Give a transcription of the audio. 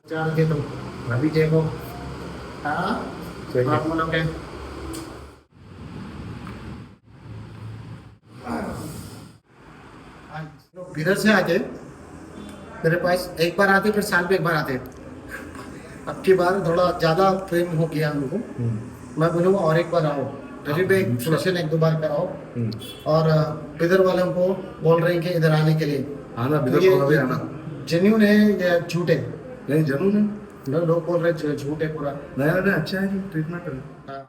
चार के तुम अभी देखो। हाँ सही है। आप बोलोगे लोग इधर से आके मेरे पास एक बार आते फिर साल में एक बार आते। अब की बार थोड़ा ज्यादा प्रेम हो गया हमको। मैं बोलूँगा और एक बार आओ, दिल्ली पे एक सेशन एक दो बार कराओ। और बिदर वालों को बोल रहे हैं कि इधर आने के लिए। आना तो बिदर को भी आना। जेन्यून है या झूठ है? नहीं जरूर है। लोग बोल रहे हैं झूठ है पूरा। नया नया अच्छा है ट्रीटमेंट। हाँ।